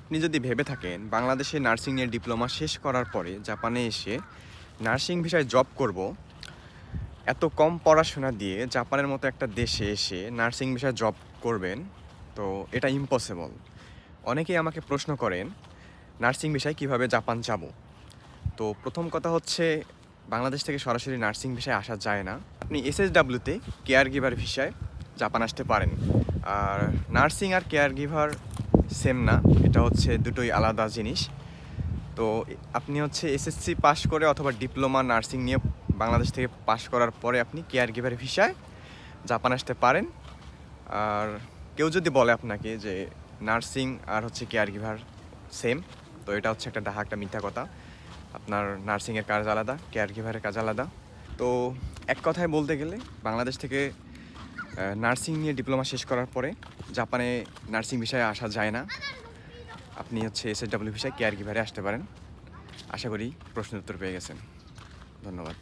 আপনি যদি ভেবে থাকেন বাংলাদেশে নার্সিং নিয়ে ডিপ্লোমা শেষ করার পরে জাপানে এসে নার্সিং ভিসায় জব করব, এত কম পড়াশোনা দিয়ে জাপানের মতো একটা দেশে এসে নার্সিং ভিসায় জব করবেন, তো এটা ইম্পসিবল। অনেকেই আমাকে প্রশ্ন করেন নার্সিং ভিসায় কিভাবে জাপান যাব। তো প্রথম কথা হচ্ছে, বাংলাদেশ থেকে সরাসরি নার্সিং ভিসায় আসা যায় না। আপনি এসএসডাব্লিউতে কেয়ার গিভার ভিসায় জাপান আসতে পারেন। আর নার্সিং আর কেয়ার গিভার সেম না, এটা হচ্ছে দুটোই আলাদা জিনিস। তো আপনি হচ্ছে এসএসসি পাশ করে অথবা ডিপ্লোমা নার্সিং নিয়ে বাংলাদেশ থেকে পাশ করার পরে আপনি কেয়ার গিভার ভিসায় জাপান আসতে পারেন। আর কেউ যদি বলে আপনাকে যে নার্সিং আর হচ্ছে কেয়ার গিভার সেম, তো এটা হচ্ছে একটা মিথ্যা কথা। আপনার নার্সিংয়ের কাজ আলাদা, কেয়ার গিভারের কাজ আলাদা। তো এক কথায় বলতে গেলে বাংলাদেশ থেকে নার্সিং নিয়ে ডিপ্লোমা শেষ করার পরে জাপানে নার্সিং ভিসায় আসা যায় না। আপনি হচ্ছে এসএসডাব্লিউ ভিসায় কেয়ার গিভারে আসতে পারেন। আশা করি প্রশ্নের উত্তর পেয়ে গেছেন। ধন্যবাদ।